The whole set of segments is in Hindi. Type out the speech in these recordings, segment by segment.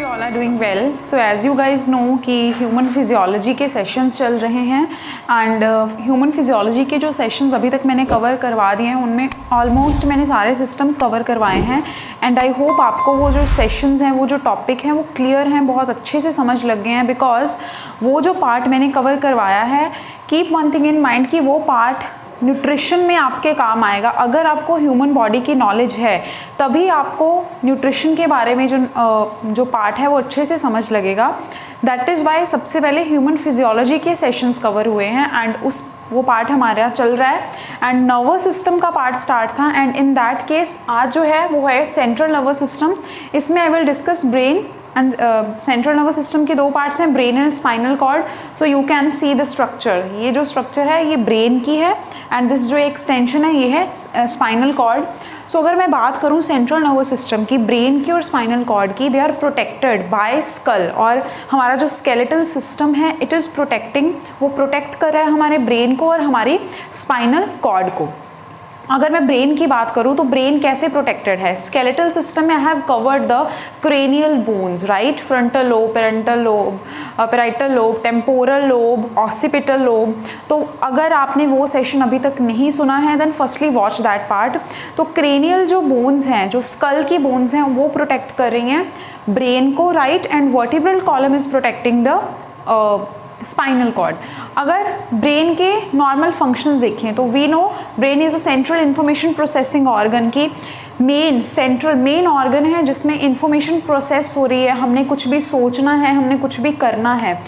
All are doing well. So as you guys know कि ह्यूमन फिजियोलॉजी के सेशंस चल रहे हैं एंड ह्यूमन फिजियोलॉजी के जो सेशंस अभी तक मैंने कवर करवा दिए हैं उनमें ऑलमोस्ट मैंने सारे सिस्टम्स कवर करवाए हैं एंड आई होप आपको वो जो सेशंस हैं, वो जो टॉपिक हैं वो क्लियर हैं, बहुत अच्छे से समझ लग गए हैं. बिकॉज वो जो पार्ट मैंने कवर करवाया है, keep one thing in mind कि वो पार्ट न्यूट्रिशन में आपके काम आएगा. अगर आपको ह्यूमन बॉडी की नॉलेज है तभी आपको न्यूट्रिशन के बारे में जो पार्ट है वो अच्छे से समझ लगेगा. दैट इज़ वाई सबसे पहले ह्यूमन फिजियोलॉजी के सेशंस कवर हुए हैं एंड वो पार्ट हमारे यहाँ चल रहा है एंड नर्वस सिस्टम का पार्ट स्टार्ट था. एंड इन दैट केस आज जो है वो है सेंट्रल नर्वस सिस्टम. इसमें I will discuss brain and central nervous system के दो पार्ट्स हैं, brain and spinal cord. So you can see the structure. ये जो स्ट्रक्चर है ये ब्रेन की है एंड दिस जो एक्सटेंशन है ये है स्पाइनल कॉर्ड. सो अगर मैं बात करूँ सेंट्रल नर्वस सिस्टम की, ब्रेन की और स्पाइनल कॉर्ड की, they are protected by skull. और हमारा जो स्केलेटल सिस्टम है इट इज़ प्रोटेक्टिंग, वो प्रोटेक्ट कर रहा है हमारे ब्रेन को और हमारी स्पाइनल कॉर्ड को. अगर मैं ब्रेन की बात करूँ तो ब्रेन कैसे प्रोटेक्टेड है? स्केलेटल सिस्टम में I have covered the cranial bones, right, frontal lobe, parental lobe, parietal lobe, temporal lobe, occipital lobe. तो अगर आपने वो सेशन अभी तक नहीं सुना है then firstly watch that part. तो क्रेनियल जो बोन्स हैं, जो स्कल की बोन्स हैं, वो प्रोटेक्ट कर रही हैं ब्रेन को, right, and vertebral column is protecting the spinal cord. अगर ब्रेन के नॉर्मल फंक्शंस देखें तो we know brain is a central information processing organ की मेन ऑर्गन है जिसमें इंफॉर्मेशन प्रोसेस हो रही है. हमने कुछ भी सोचना है, हमने कुछ भी करना है,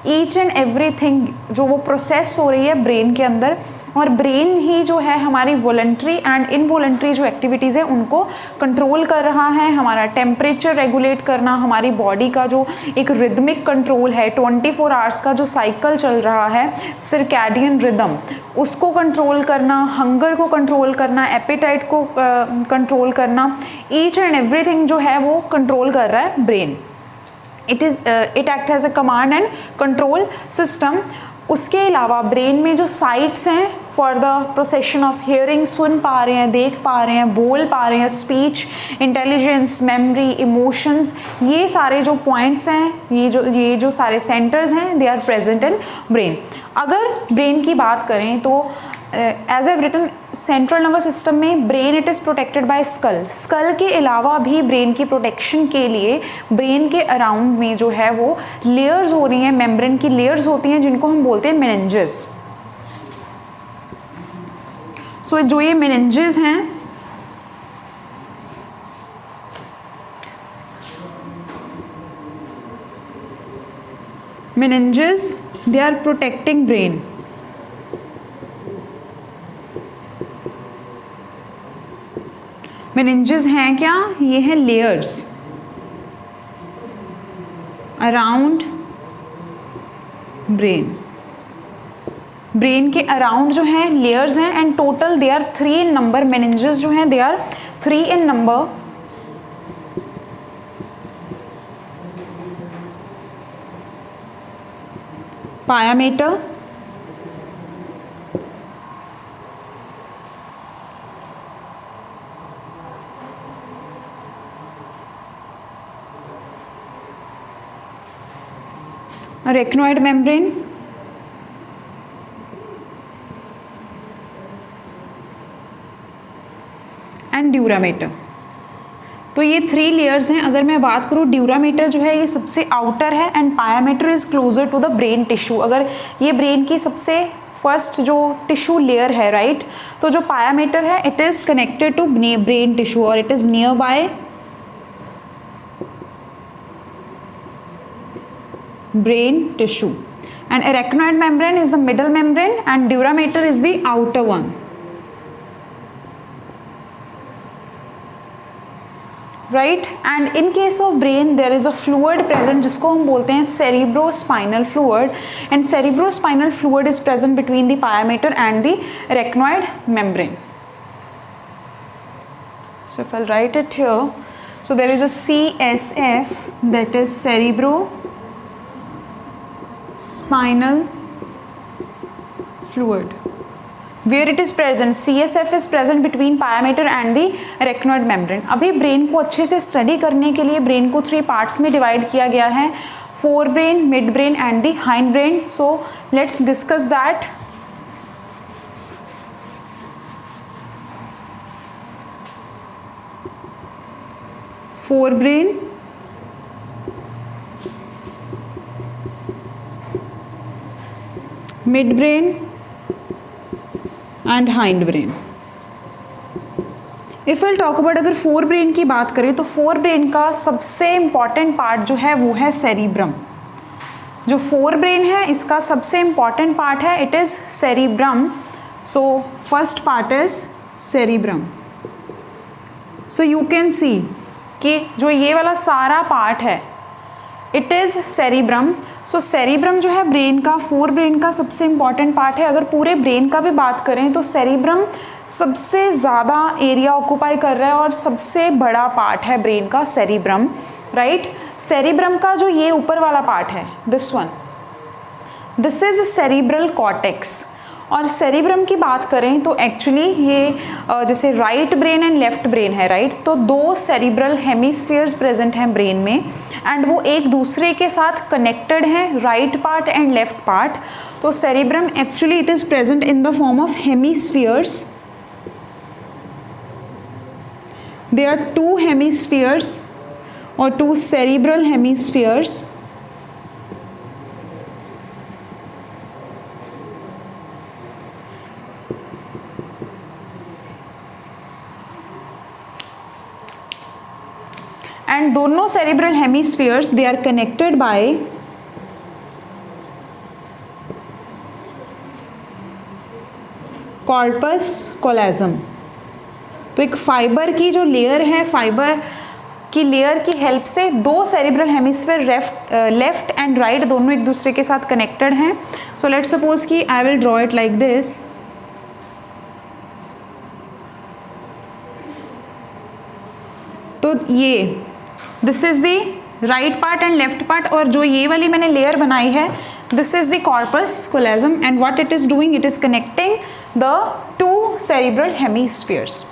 ईच एंड एवरीथिंग जो वो प्रोसेस हो रही है ब्रेन के अंदर. और ब्रेन ही जो है हमारी वॉलंटरी एंड इनवॉलंटरी जो एक्टिविटीज़ है उनको कंट्रोल कर रहा है. हमारा टेम्परेचर रेगुलेट करना, हमारी बॉडी का जो एक रिदमिक कंट्रोल है, 24 आवर्स का जो साइकिल चल रहा है, सर्कैडियन रिदम, उसको कंट्रोल करना, हंगर को कंट्रोल करना, एपेटाइट को कंट्रोल करना, ईच एंड एवरीथिंग जो है वो कंट्रोल कर रहा है brain. It act as a command and control system. उसके अलावा ब्रेन में जो साइट्स हैं for the procession of hearing, सुन पा रहे हैं, देख पा रहे हैं, बोल पा रहे हैं, स्पीच, इंटेलिजेंस, मेमोरी, इमोशंस, ये सारे जो पॉइंट्स हैं, ये जो सारे सेंटर्स हैं, they are present in brain. अगर ब्रेन की बात करें तो as I've written central nervous system में brain it is protected by skull. Skull के अलावा भी ब्रेन की प्रोटेक्शन के लिए ब्रेन के अराउंड में जो है वो लेयर्स हो रही हैं, मेम्ब्रेन की लेयर्स होती हैं जिनको हम बोलते हैं मेनिंजेस. सो जो ये मेनिंजेस हैं meninges they are protecting brain. Meninges हैं क्या? ये हैं लेयर्स अराउंड ब्रेन. ब्रेन के अराउंड जो हैं लेयर्स हैं and total they are 3 in number. Meninges जो हैं they are 3 in number. Pia mater, arachnoid membrane, and dura mater. तो ये 3 लेयर्स हैं. अगर मैं बात करूँ ड्यूरामेटर जो है ये सबसे आउटर है and pia mater is closer to the brain tissue. अगर ये ब्रेन की सबसे फर्स्ट जो टिश्यू लेयर है, राइट, तो जो पायामेटर है it is connected to brain tissue और it is near by brain tissue. And arachnoid membrane is the middle membrane and durameter is the outer one. Right? And in case of brain there is a fluid present जिसको हम बोलते हैं cerebrospinal fluid, and cerebrospinal fluid is present between the pyometer and the arachnoid membrane. So if I'll write it here, so there is a CSF, that is cerebrospinal fluid. Where it is present, CSF is present between pia mater and the arachnoid membrane. अभी ब्रेन को अच्छे से स्टडी करने के लिए ब्रेन को 3 पार्ट्स में डिवाइड किया गया है, fore brain, mid brain and the hind brain. So let's discuss that. Fore brain, mid brain and hind brain. If will talk about, अगर फोर ब्रेन की बात करें तो फोर ब्रेन का सबसे इम्पॉर्टेंट पार्ट जो है वो है सेरिब्रम। जो फोर ब्रेन है इसका सबसे इम्पॉर्टेंट पार्ट है, it is cerebrum. So first part is cerebrum. So you can सी कि जो ये वाला सारा पार्ट है it is cerebrum. So cerebrum जो है ब्रेन का, फोर ब्रेन का सबसे इम्पॉर्टेंट पार्ट है। अगर पूरे ब्रेन का भी बात करें तो सेरिब्रम सबसे ज़्यादा एरिया ऑक्यूपाई कर रहा है और सबसे बड़ा पार्ट है ब्रेन का सेरिब्रम, राइट। सेरिब्रम का जो ये ऊपर वाला पार्ट है, this one, this is cerebral cortex. और सेरिब्रम की बात करें तो एक्चुअली ये जैसे right brain and left brain है, राइट, तो 2 सेरिब्रल हेमिस्फीयर्स प्रेजेंट हैं ब्रेन में एंड वो एक दूसरे के साथ कनेक्टेड हैं, right part and left part. तो cerebrum actually it is present in the form of hemispheres. There are 2 hemispheres or 2 cerebral hemispheres. And दोनों cerebral hemispheres they are connected by corpus callosum। तो एक फाइबर की जो लेयर है, फाइबर की लेयर की हेल्प से 2 cerebral hemisphere left and right दोनों एक दूसरे के साथ कनेक्टेड हैं। सो लेट्स सपोज कि I will draw it like this. तो ये this is the right part and left part, और जो ये वाली मैंने लेयर बनाई है this is the corpus callosum and what it is doing, it is connecting the 2 cerebral hemispheres,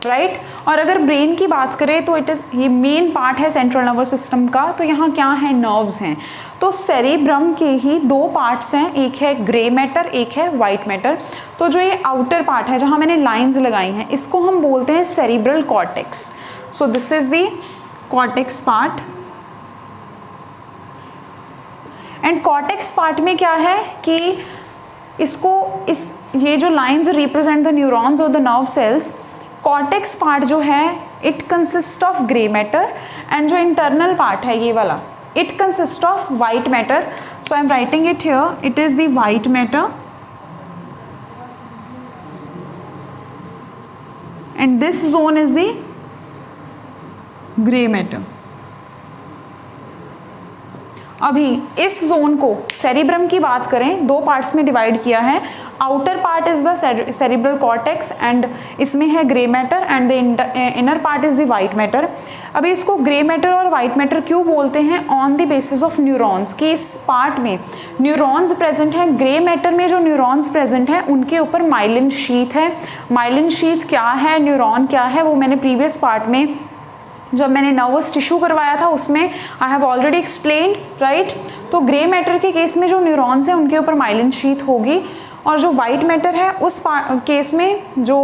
right. और अगर ब्रेन की बात करें तो इट इज़, ये मेन पार्ट है सेंट्रल नर्वस सिस्टम का। तो यहाँ क्या है, नर्व्स हैं। तो सेरिब्रम के ही 2 पार्ट्स हैं, एक है ग्रे मैटर, एक है वाइट मैटर। तो जो ये आउटर पार्ट है जहाँ मैंने लाइंस लगाई हैं इसको हम बोलते हैं cerebral cortex. So this is the cortex part. And cortex part में क्या है कि ये जो लाइंस रिप्रेजेंट द न्यूरॉन्स और the nerve cells. Cortex part जो है it consist of grey matter and जो इंटरनल पार्ट है ये वाला it consist of white matter. So I am writing it here, it is the white matter and this zone is the grey matter. अभी इस जोन को सेरिब्रम की बात करें 2 पार्ट्स में डिवाइड किया है। Outer part is the cerebral cortex and इसमें है grey matter and the inner part is the white matter. अभी इसको ग्रे मैटर और वाइट मैटर क्यों बोलते हैं, on the basis of neurons, कि इस पार्ट में न्यूरॉन्स प्रेजेंट हैं। ग्रे मैटर में जो न्यूरॉन्स प्रेजेंट हैं उनके ऊपर माइलिन शीथ है। माइलिन शीथ क्या है, न्यूरॉन क्या है, वो मैंने प्रीवियस पार्ट में जब मैंने नर्वस टिश्यू करवाया था उसमें I have already explained, right. तो ग्रे मैटर के केस में जो न्यूरॉन्स हैं उनके ऊपर माइलिन शीथ होगी और जो वाइट मैटर है उस केस में जो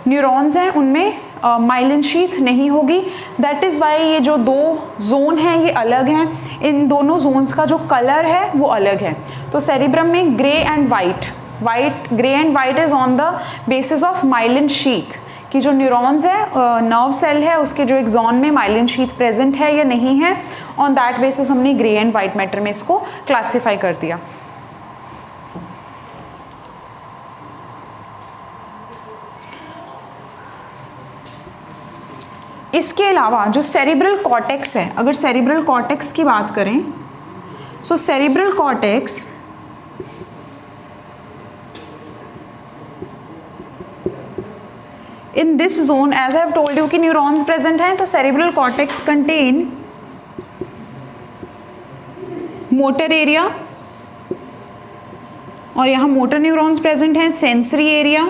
न्यूरॉन्स हैं उनमें माइलिन शीथ नहीं होगी। दैट इज़ वाई ये जो 2 जोन हैं ये अलग हैं। इन दोनों जोन्स का जो कलर है वो अलग है। तो सेरिब्रम में grey and grey and white is on the basis of myelin sheath, कि जो न्यूरॉन्स है, नर्व सेल है, उसके जो एक जोन में माइलिन शीथ प्रेजेंट है या नहीं है, ऑन दैट बेसिस हमने ग्रे एंड वाइट मैटर में इसको क्लासीफाई कर दिया। इसके अलावा जो सेरिब्रल कॉर्टेक्स है, अगर सेरिब्रल कॉर्टेक्स की बात करें, so cerebral cortex in this zone, as I have told you कि न्यूरॉन्स प्रेजेंट हैं, तो cerebral cortex contain motor area और यहाँ मोटर न्यूरॉन्स प्रेजेंट हैं, सेंसरी एरिया,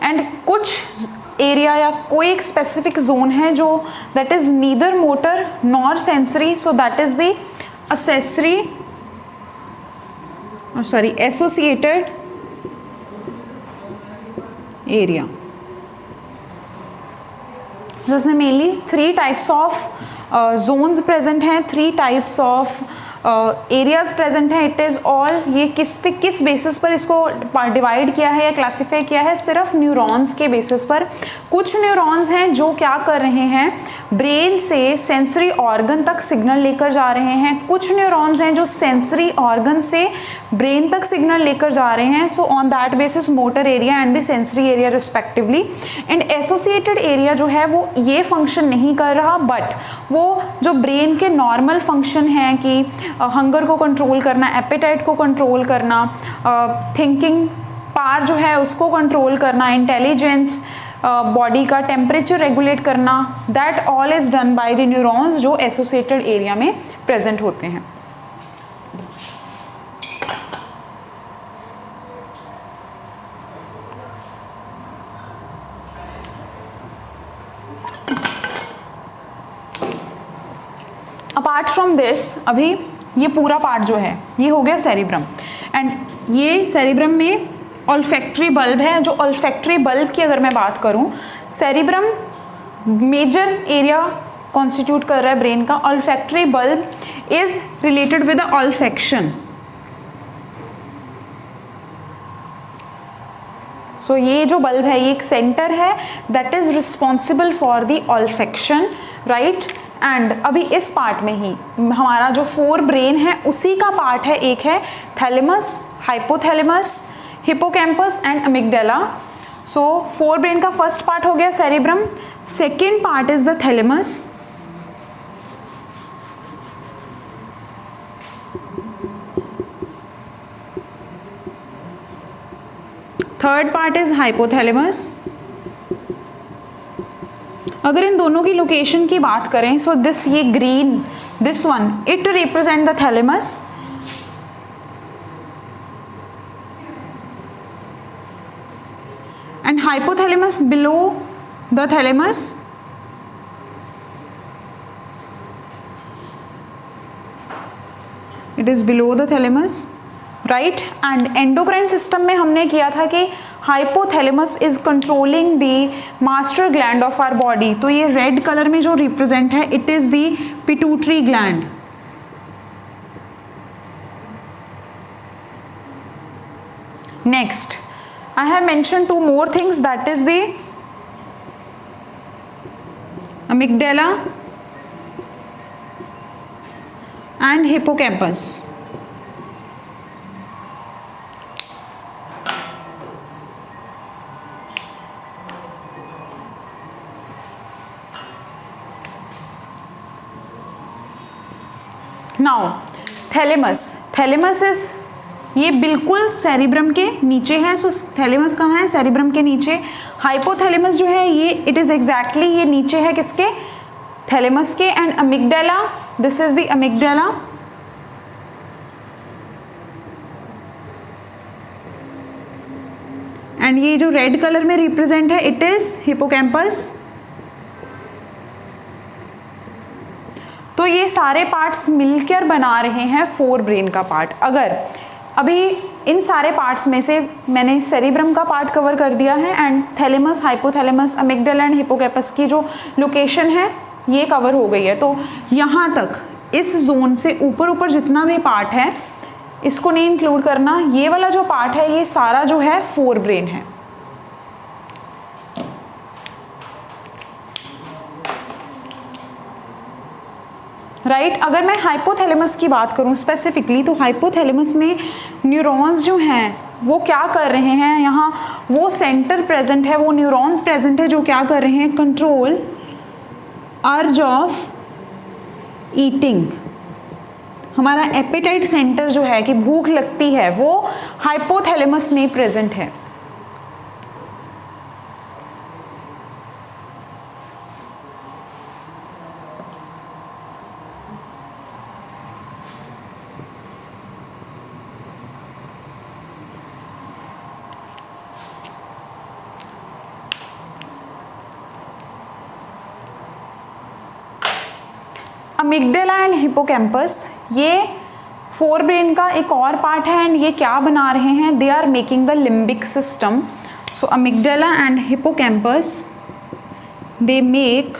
एंड कुछ एरिया या कोई एक स्पेसिफिक जोन है जो that is neither motor nor sensory, so that is the accessory associated area. जिसमें mainly 3 types of zones present हैं, 3 टाइप्स ऑफ एरियाज प्रेजेंट हैं। इट इज़ ऑल, ये किस बेसिस पर इसको डिवाइड किया है या क्लासीफाई किया है, सिर्फ न्यूरॉन्स के बेसिस पर। कुछ न्यूरॉन्स हैं जो क्या कर रहे हैं, ब्रेन से सेंसरी ऑर्गन तक सिग्नल लेकर जा रहे हैं। कुछ न्यूरॉन्स हैं जो सेंसरी ऑर्गन से ब्रेन तक सिग्नल लेकर जा रहे हैं। So on that basis motor area and the sensory area respectively. And associated area जो है वो ये फंक्शन नहीं कर रहा, बट वो जो ब्रेन के नॉर्मल फंक्शन हैं कि हंगर को कंट्रोल करना, एपेटाइट को कंट्रोल करना, थिंकिंग पावर जो है उसको कंट्रोल करना, इंटेलिजेंस, बॉडी का टेम्परेचर रेगुलेट करना, that all is done by the neurons जो एसोसिएटेड एरिया में प्रेजेंट होते हैं। अपार्ट फ्रॉम दिस, अभी ये पूरा पार्ट जो है ये हो गया सेरिब्रम, एंड ये सेरिब्रम में ऑल्फैक्टरी बल्ब है। जो ऑल्फैक्टरी बल्ब की अगर मैं बात करूं, सेरिब्रम मेजर एरिया कॉन्स्टिट्यूट कर रहा है ब्रेन का। Olfactory bulb is related with the olfaction. So ये जो बल्ब है ये एक सेंटर है that is responsible for the olfaction, right. And अभी इस पार्ट में ही हमारा जो 4 ब्रेन है उसी का पार्ट है, एक है thalamus, hypothalamus, hippocampus and amygdala. So 4 brain का फर्स्ट पार्ट हो गया cerebrum, second part is the thalamus, third part is hypothalamus. अगर इन दोनों की लोकेशन की बात करें, सो दिस ये green, this one it represent the thalamus, and hypothalamus below the thalamus, it is below the thalamus, right. And endocrine system में हमने किया था कि hypothalamus is controlling the master gland of our body. तो ये रेड कलर में जो रिप्रेजेंट है it is the pituitary gland. Next I have mention 2 more things, that is the amygdala and hippocampus. Now thalamus is ये बिल्कुल सेरिब्रम के नीचे है। सो थैलेमस कहाँ है, सेरिब्रम के नीचे। हाइपोथैलेमस जो है ये इट इज एग्जैक्टली ये नीचे है किसके, थैलेमस के। And amygdala, this is the amygdala, and ये जो रेड कलर में रिप्रेजेंट है इट इज हिपोकैम्पस। तो ये सारे पार्ट्स मिलकर बना रहे हैं 4 ब्रेन का पार्ट। अगर अभी इन सारे पार्ट्स में से मैंने सेरिब्रम का पार्ट कवर कर दिया है, and thalamus, hypothalamus, amygdala and hippocampus की जो लोकेशन है ये कवर हो गई है। तो यहाँ तक इस जोन से ऊपर जितना भी पार्ट है इसको नहीं इंक्लूड करना। ये वाला जो पार्ट है ये सारा जो है 4 ब्रेन है। राइट अगर मैं हाइपोथैलेमस की बात करूं स्पेसिफिकली, तो हाइपोथैलेमस में न्यूरॉन्स जो हैं वो क्या कर रहे हैं, यहाँ वो सेंटर प्रेजेंट है, वो न्यूरॉन्स प्रेजेंट है जो क्या कर रहे हैं, कंट्रोल अर्ज ऑफ ईटिंग। हमारा एपेटाइट सेंटर जो है कि भूख लगती है वो हाइपोथैलेमस में प्रेजेंट है। अमिगडाला एंड हिपोकैम्पस, ये फोर ब्रेन का एक और पार्ट है एंड ये क्या बना रहे हैं, they are making the limbic system. So amygdala and hippocampus they make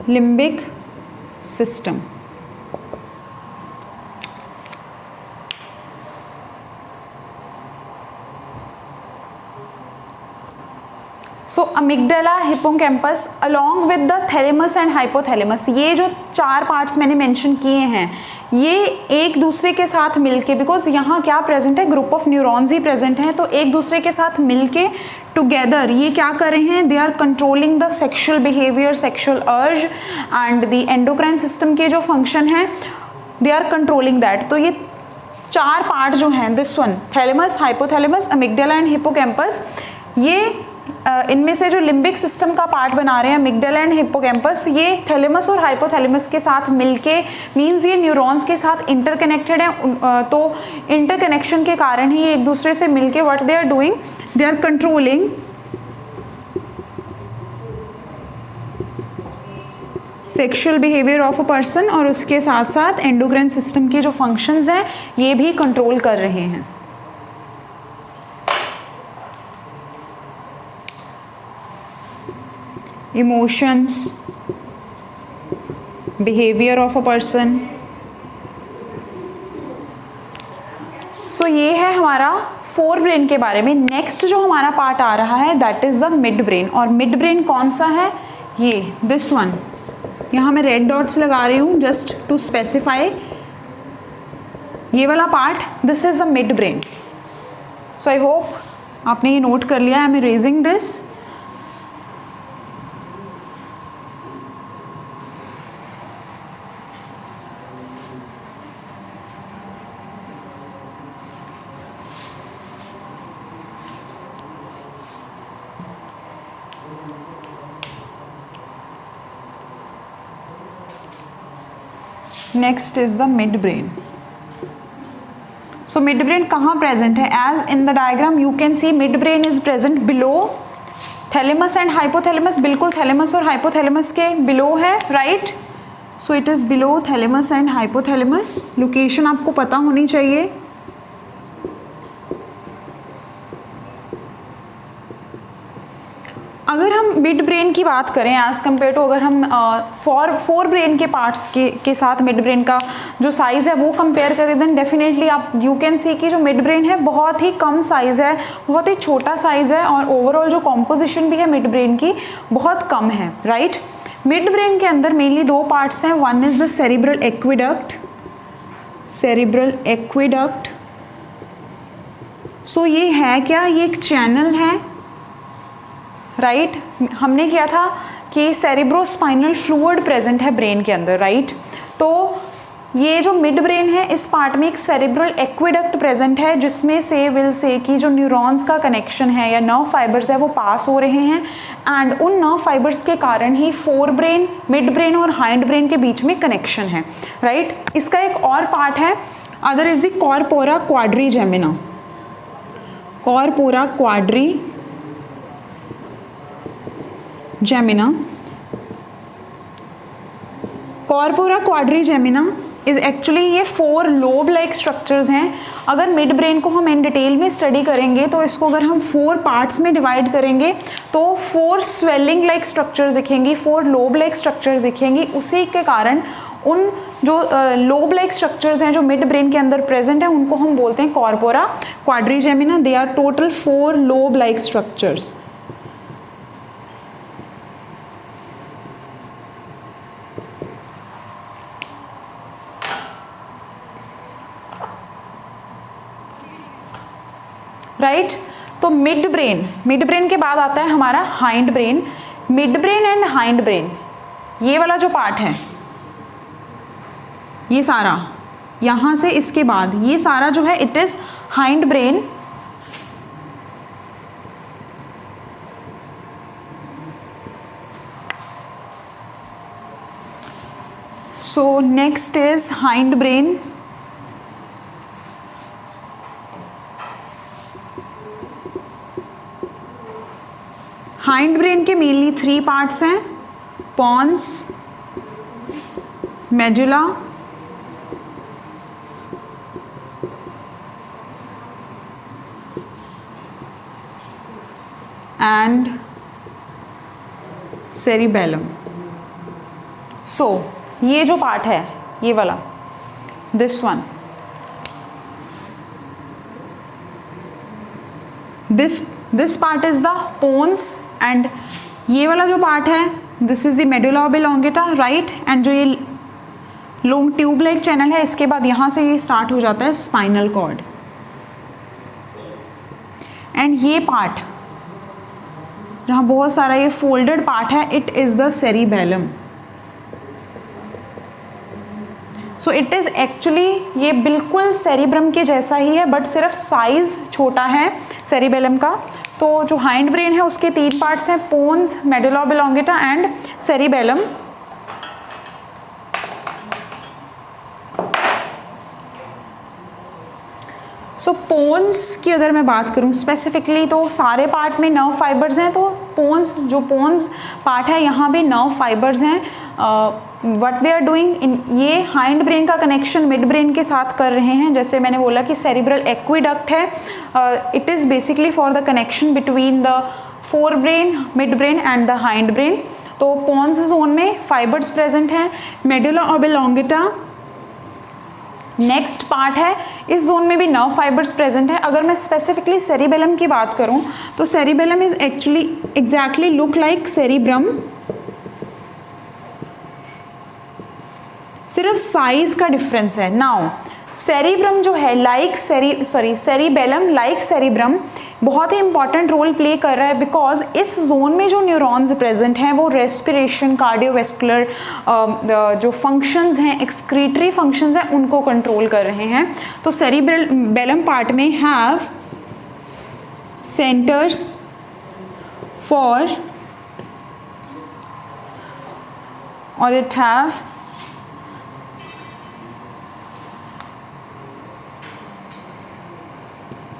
limbic system. So amygdala, hippocampus along with the thalamus and hypothalamus, ये जो चार पार्ट्स मैंने मेंशन किए हैं ये एक दूसरे के साथ मिलके, बिकॉज यहाँ क्या प्रेजेंट है, group of neurons he present हैं, तो एक दूसरे के साथ मिलके टुगेदर ये क्या कर रहे हैं, they are controlling the sexual behaviour, sexual urge and the endocrine system के जो फंक्शन है दे आर कंट्रोलिंग दैट. तो ये चार पार्ट जो हैं, this one thalamus, hypothalamus, amygdala and hippocampus, ये इनमें से जो लिम्बिक सिस्टम का पार्ट बना रहे हैं अमिगडाला एंड हिपोकैम्पस, ये थैलेमस और हाइपोथैलेमस के साथ मिलके, मींस ये न्यूरॉन्स के साथ इंटरकनेक्टेड हैं. तो इंटरकनेक्शन के कारण ही ये एक दूसरे से मिलके what they are doing, they are controlling sexual behaviour of a person, और उसके साथ साथ एंडोक्राइन सिस्टम के जो फंक्शंस हैं ये भी कंट्रोल कर रहे हैं. Emotions, behaviour of a person. So ये है हमारा फोर ब्रेन के बारे में. नेक्स्ट जो हमारा पार्ट आ रहा है that is the mid brain. और मिड ब्रेन कौन सा है, ये दिस वन, यहाँ मैं रेड डॉट्स लगा रही हूँ जस्ट टू स्पेसिफाई. ये वाला part, this is the midbrain. So I hope आपने ये नोट कर लिया. I am erasing this. Next is the midbrain. So midbrain कहाँ प्रेजेंट है, as in the diagram you can see midbrain is present below thalamus and hypothalamus. बिल्कुल थैलेमस और हाइपोथैलेमस के बिलो है, right. So it is below thalamus and hypothalamus. Location आपको पता होनी चाहिए. अगर हम मिड ब्रेन की बात करें एज़ कम्पेयर टू, अगर हम फोर ब्रेन के पार्ट्स के साथ मिड ब्रेन का जो साइज़ है वो कंपेयर करें, देन डेफिनेटली आप यू कैन सी कि जो मिड ब्रेन है बहुत ही कम साइज़ है, बहुत ही छोटा साइज़ है, और ओवरऑल जो कॉम्पोजिशन भी है मिड ब्रेन की बहुत कम है, राइट. मिड ब्रेन के अंदर मेनली दो पार्ट्स हैं. One is the cerebral aqueduct. Cerebral aqueduct, so ये है क्या, ये एक चैनल है, राइट. हमने किया था कि सेरिब्रोस्पाइनल फ्लूइड प्रेजेंट है ब्रेन के अंदर, राइट. तो ये जो मिड ब्रेन है इस पार्ट में एक सेरिब्रल एक्विडक्ट प्रेजेंट है, जिसमें से विल से कि जो न्यूरॉन्स का कनेक्शन है या नर्व फाइबर्स है वो पास हो रहे हैं, एंड उन नर्व फाइबर्स के कारण ही फोर ब्रेन, मिड ब्रेन और हाइंड ब्रेन के बीच में कनेक्शन है, राइट. इसका एक और पार्ट है, other is the corpora quadrigemina. Corpora quadrigemina corpora quadrigemina is actually, ये फोर लोब लाइक स्ट्रक्चर्स हैं. अगर मिड ब्रेन को हम इन डिटेल में स्टडी करेंगे तो इसको अगर हम फोर पार्ट्स में डिवाइड करेंगे तो फोर स्वेलिंग लाइक स्ट्रक्चर्स दिखेंगी, फोर लोब लाइक स्ट्रक्चर्स दिखेंगी. उसी के कारण उन जो लोब लाइक स्ट्रक्चर्स हैं जो मिड ब्रेन के अंदर प्रेजेंट है उनको हम बोलते हैं corpora quadrigemina. They are total four lobe like structures. Right. तो मिड ब्रेन के बाद आता है हमारा hind brain. Mid brain and hind brain, ये वाला जो पार्ट है ये सारा, यहाँ से इसके बाद ये सारा जो है it is hind brain. So next is hind brain. Hind brain के मेनली थ्री पार्ट्स हैं. pons medulla and cerebellum. So ये जो पार्ट है, ये वाला, this one, this part is the pons and ये वाला जो पार्ट है this is the medulla oblongata, right? and जो ये लॉन्ग ट्यूब लाइक चैनल है, इसके बाद यहाँ से ये स्टार्ट हो जाता है स्पाइनल कॉर्ड. एंड ये पार्ट जहाँ बहुत सारा ये फोल्डेड पार्ट है, it is the cerebellum. So it is actually, ये बिल्कुल सेरिब्रम के जैसा ही है, बट सिर्फ साइज छोटा है सेरिबेलम का. तो जो हाइंड ब्रेन है उसके 3 पार्ट्स हैं, pons, medulla oblongata and cerebellum. So pons की अगर मैं बात करूं स्पेसिफिकली, तो सारे पार्ट में नर्व फाइबर्स हैं. तो पोन्स, जो पोन्स पार्ट है यहाँ भी नर्व फाइबर्स हैं. What they are doing in, ये हाइंड ब्रेन का कनेक्शन मिड ब्रेन के साथ कर रहे हैं. जैसे मैंने बोला कि सेरिब्रल एक्विडक्ट है, it is basically for the connection between the forebrain, mid brain and the hindbrain. तो पोन्स जोन में फाइबर्स प्रेजेंट हैं. मेडुला ओब्लोंगेटा नेक्स्ट पार्ट है, इस जोन में भी नर्व फाइबर्स प्रेजेंट है. अगर मैं स्पेसिफिकली सेरिबेलम की बात करूं तो cerebellum is actually exactly look like cerebrum, सिर्फ साइज का डिफरेंस है. नाउ सेरिब्रम जो है सेरिबेलम लाइक सेरिब्रम बहुत ही इंपॉर्टेंट रोल प्ले कर रहा है, बिकॉज इस जोन में जो न्यूरॉन्स प्रेजेंट हैं वो रेस्पिरेशन, कार्डियोवेस्कुलर जो फंक्शंस हैं, एक्सक्रीटरी फंक्शंस हैं, उनको कंट्रोल कर रहे हैं. तो सेरिबेलम पार्ट में हैव सेंटर्स फॉर, और it have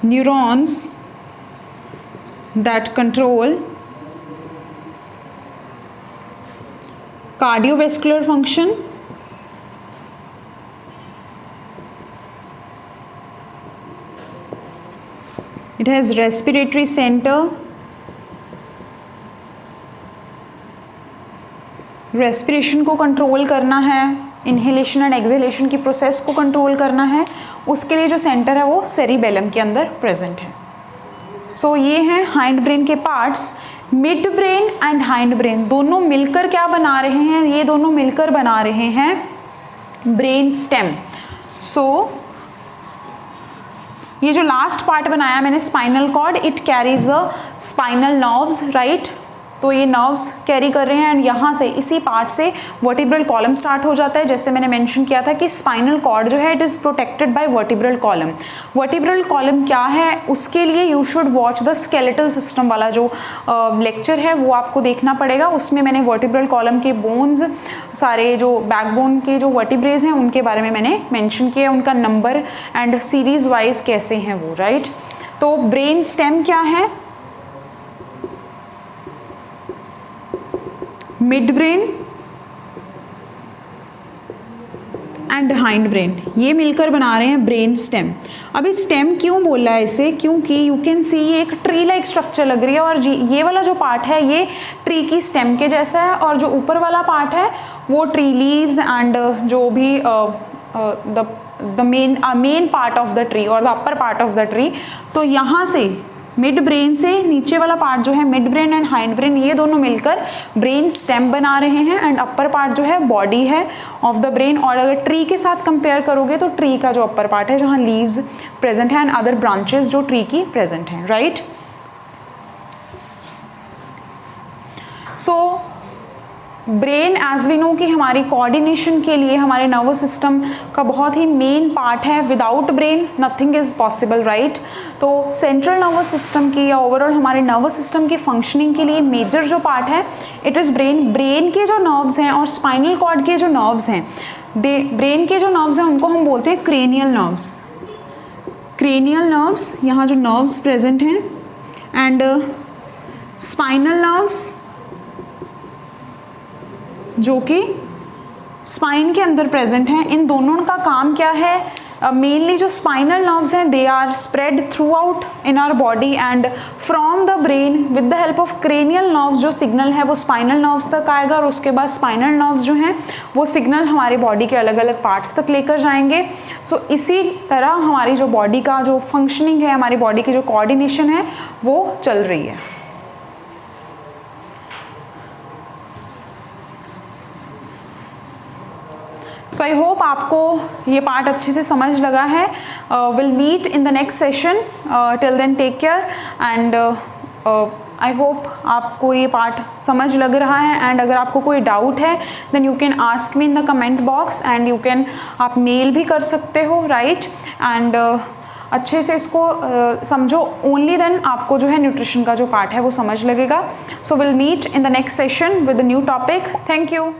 neurons that control cardiovascular function, it has respiratory center, respiration को कंट्रोल करना है, इनहेलेशन एंड एक्सहेलेशन की प्रोसेस को कंट्रोल करना है, उसके लिए जो सेंटर है वो सेरिबेलम के अंदर प्रेजेंट है. सो ये हैं हाइंड ब्रेन के parts. Mid brain and hind brain दोनों मिलकर क्या बना रहे हैं? ये दोनों मिलकर बना रहे हैं ब्रेन स्टेम. सो ये जो लास्ट पार्ट बनाया मैंने spinal cord, it carries the spinal nerves, right? तो ये नर्व्स कैरी कर रहे हैं एंड यहाँ से इसी पार्ट से वर्टिब्रल कॉलम स्टार्ट हो जाता है. जैसे मैंने मेंशन किया था कि स्पाइनल कॉर्ड जो है it is protected bye vertebral column. Vertebral column क्या है, उसके लिए you should watch the skeletal system वाला जो लेक्चर है वो आपको देखना पड़ेगा. उसमें मैंने वर्टिब्रल कॉलम के बोन्स, सारे जो बैकबोन के जो वर्टिब्रेज हैं उनके बारे में मैंने मेंशन किया, उनका नंबर एंड सीरीज वाइज कैसे हैं वो, राइट? तो ब्रेन स्टेम क्या है? Mid brain and hind brain, ये मिलकर बना रहे हैं ब्रेन स्टेम. अभी स्टेम क्यों बोला है इसे? क्योंकि यू कैन सी ये एक ट्री लाइक स्ट्रक्चर लग रही है, और ये वाला जो पार्ट है ये ट्री की स्टेम के जैसा है, और जो ऊपर वाला पार्ट है वो ट्री लीव्स एंड जो भी the main part of the tree और the upper part of the tree. तो यहाँ से मिड ब्रेन से नीचे वाला पार्ट जो है mid brain and hind brain, ये दोनों मिलकर ब्रेन स्टेम बना रहे हैं. एंड अपर पार्ट जो है बॉडी है ऑफ द ब्रेन. और अगर ट्री के साथ कंपेयर करोगे तो ट्री का जो अपर पार्ट है जहाँ लीव्स प्रेजेंट है एंड अदर ब्रांचेस जो ट्री की प्रेजेंट हैं, right? So brain as we know कि हमारी कोऑर्डिनेशन के लिए हमारे नर्वस सिस्टम का बहुत ही मेन पार्ट है. Without brain nothing is possible, right? तो सेंट्रल नर्वस सिस्टम की या ओवरऑल हमारे नर्वस सिस्टम की फंक्शनिंग के लिए मेजर जो पार्ट है इट इज़ ब्रेन. ब्रेन के जो नर्व्स हैं और स्पाइनल कॉर्ड के जो नर्व्स हैं, ब्रेन के जो नर्व्स हैं उनको हम बोलते हैं क्रेनियल नर्व्स. क्रेनियल नर्व्स, यहाँ जो नर्व्स प्रेजेंट हैं, एंड स्पाइनल नर्व्स जो कि स्पाइन के अंदर प्रेजेंट हैं। इन दोनों का काम क्या है? मेनली जो स्पाइनल नर्व्स हैं they are spread throughout in our body and from the brain with the help of cranial nerves जो सिग्नल है वो स्पाइनल नर्व्स तक आएगा और उसके बाद स्पाइनल नर्व्स जो हैं वो सिग्नल हमारे बॉडी के अलग अलग पार्ट्स तक लेकर जाएंगे। सो इसी तरह हमारी जो बॉडी का जो फंक्शनिंग है, हमारी बॉडी की जो कोऑर्डिनेशन है वो चल रही है। सो आई होप आपको ये पार्ट अच्छे से समझ लगा है। Will meet in the next session. Till then take care and I hope आपको ये पार्ट समझ लग रहा है। एंड अगर आपको कोई डाउट है then you can ask me in the comment box and you can, आप मेल भी कर सकते हो, राइट। एंड अच्छे से इसको समझो, ओनली देन आपको जो है न्यूट्रिशन का जो पार्ट है वो समझ लगेगा। So will meet in the next session with a new topic. Thank you.